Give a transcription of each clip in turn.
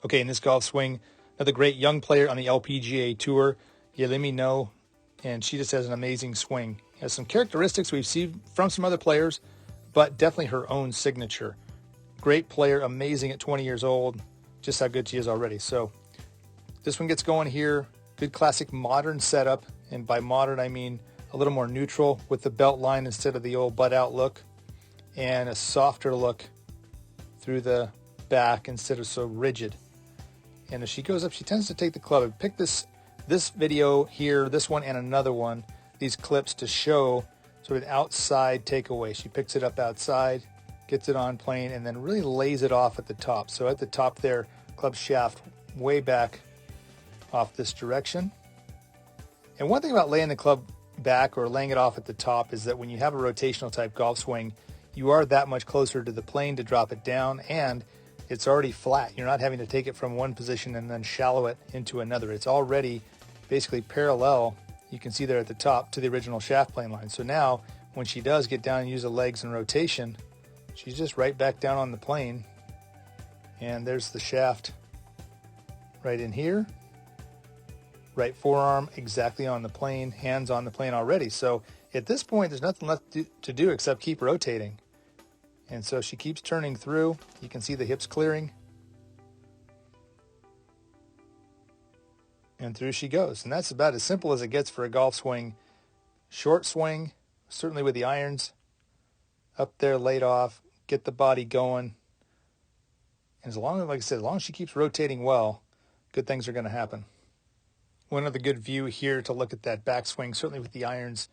Okay, in this golf swing, another great young player on the LPGA Tour, Yealimi Noh, and she just has an amazing swing. Has some characteristics we've seen from some other players, but definitely her own signature. Great player, amazing at 20 years old, just how good she is already. So this one gets going here. Good classic modern setup, and by modern I mean a little more neutral with the belt line instead of the old butt out look, and a softer look through the back instead of so rigid. And as she goes up, she tends to take the club. I picked this video here, this one and another one, these clips to show sort of an outside takeaway. She picks it up outside, gets it on plane, and then really lays it off at the top. So at the top there, club shaft way back off this direction. And one thing about laying the club back or laying it off at the top is that when you have a rotational type golf swing, you are that much closer to the plane to drop it down, and it's already flat. You're not having to take it from one position and then shallow it into another. It's already basically parallel, you can see there at the top, to the original shaft plane line. So now when she does get down and use the legs in rotation, she's just right back down on the plane, and there's the shaft right in here. Right forearm exactly on the plane, hands on the plane already. So at this point, there's nothing left to do except keep rotating. And so she keeps turning through. You can see the hips clearing. And through she goes. And that's about as simple as it gets for a golf swing. Short swing, certainly with the irons up there laid off, get the body going. And as long as, like I said, as long as she keeps rotating well, good things are going to happen. One other good view here to look at that backswing, certainly with the irons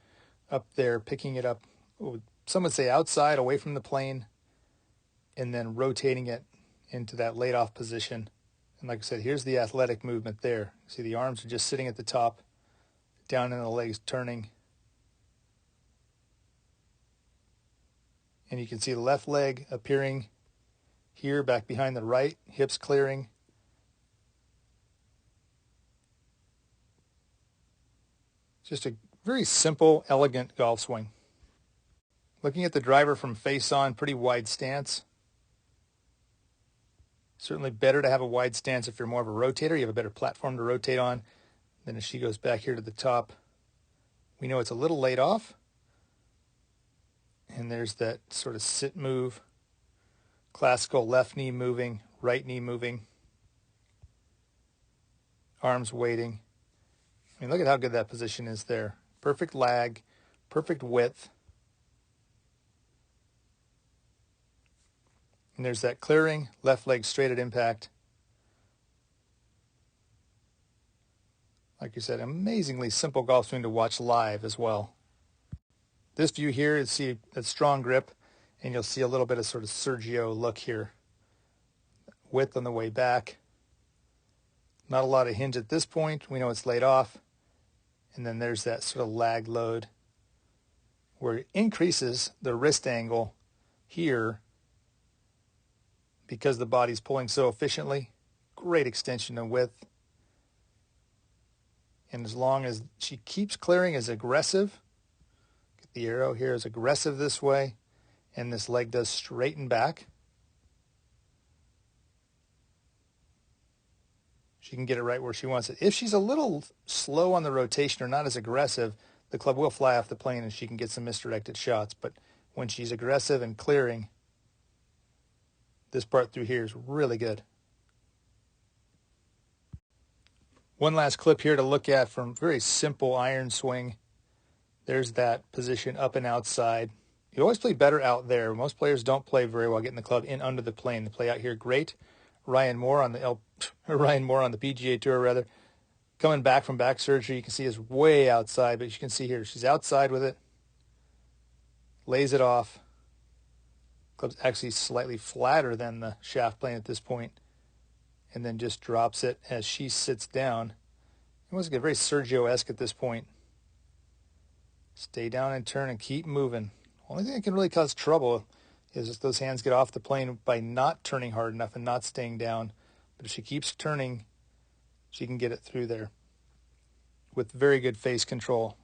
up there, picking it up, some would say outside, away from the plane, and then rotating it into that laid off position. And like I said, here's the athletic movement there. See, the arms are just sitting at the top, down in the legs turning. And you can see the left leg appearing here, back behind the right, hips clearing. Just a very simple, elegant golf swing. Looking at the driver from face on, pretty wide stance. Certainly better to have a wide stance if you're more of a rotator. You have a better platform to rotate on. Then as she goes back here to the top, we know it's a little laid off. And there's that sort of sit move. Classical left knee moving, right knee moving. Arms waiting. I mean, look at how good that position is there. Perfect lag, perfect width. And there's that clearing, left leg straight at impact. Like you said, amazingly simple golf swing to watch live as well. This view here, you see a strong grip, and you'll see a little bit of sort of Sergio look here. Width on the way back. Not a lot of hinge at this point. We know it's laid off. And then there's that sort of lag load where it increases the wrist angle here because the body's pulling so efficiently. Great extension of width. And as long as she keeps clearing as aggressive, get the arrow here as aggressive this way, and this leg does straighten back, she can get it right where she wants it. If she's a little slow on the rotation or not as aggressive, the club will fly off the plane and she can get some misdirected shots. But when she's aggressive and clearing, this part through here is really good. One last clip here to look at from very simple iron swing. There's that position up and outside. You always play better out there. Most players don't play very well getting the club in under the plane. They play out here great. Ryan Moore on the PGA Tour, rather, coming back from back surgery, you can see is way outside, but you can see here she's outside with it, lays it off. Club's actually slightly flatter than the shaft plane at this point, and then just drops it as she sits down. It was very Sergio-esque at this point. Stay down and turn and keep moving. Only thing that can really cause trouble is if those hands get off the plane by not turning hard enough and not staying down. But if she keeps turning, she can get it through there with very good face control.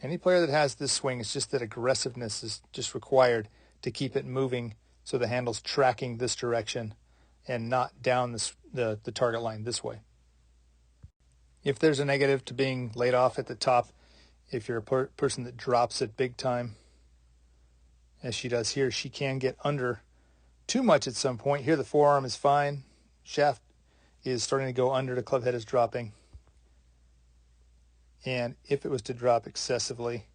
Any player that has this swing, it's just that aggressiveness is just required to keep it moving so the handle's tracking this direction and not down the target line this way. If there's a negative to being laid off at the top, if you're a person that drops it big time, as she does here, she can get under too much at some point. Here the forearm is fine. Shaft is starting to go under. The club head is dropping. And if it was to drop excessively,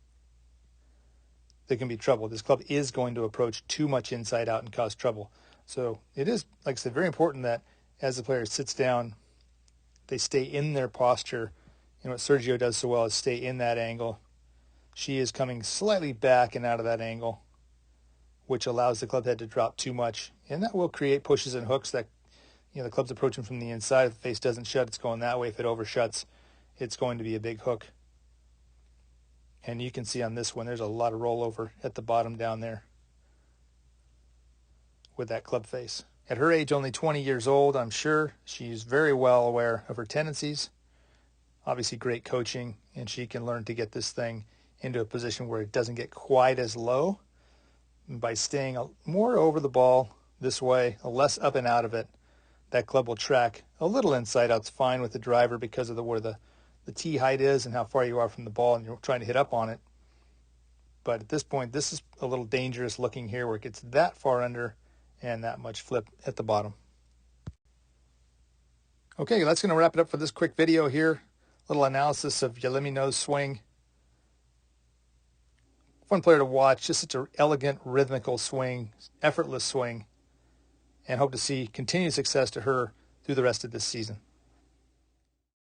there can be trouble. This club is going to approach too much inside out and cause trouble. So it is, like I said, very important that as the player sits down, they stay in their posture. And what Sergio does so well is stay in that angle. She is coming slightly back and out of that angle, which allows the club head to drop too much. And that will create pushes and hooks that, the club's approaching from the inside. If the face doesn't shut, it's going that way. If it overshuts, it's going to be a big hook. And you can see on this one, there's a lot of rollover at the bottom down there with that club face. At her age, only 20 years old, I'm sure she's very well aware of her tendencies. Obviously, great coaching, and she can learn to get this thing into a position where it doesn't get quite as low. And by staying more over the ball this way, less up and out of it, that club will track a little inside out. It's fine with the driver because of where the tee height is and how far you are from the ball, and you're trying to hit up on it. But at this point, this is a little dangerous looking here where it gets that far under and that much flip at the bottom. Okay, that's going to wrap it up for this quick video here. Little analysis of Yealimi Noh's swing. Fun player to watch, just such an elegant, rhythmical swing, effortless swing, and hope to see continued success to her through the rest of this season.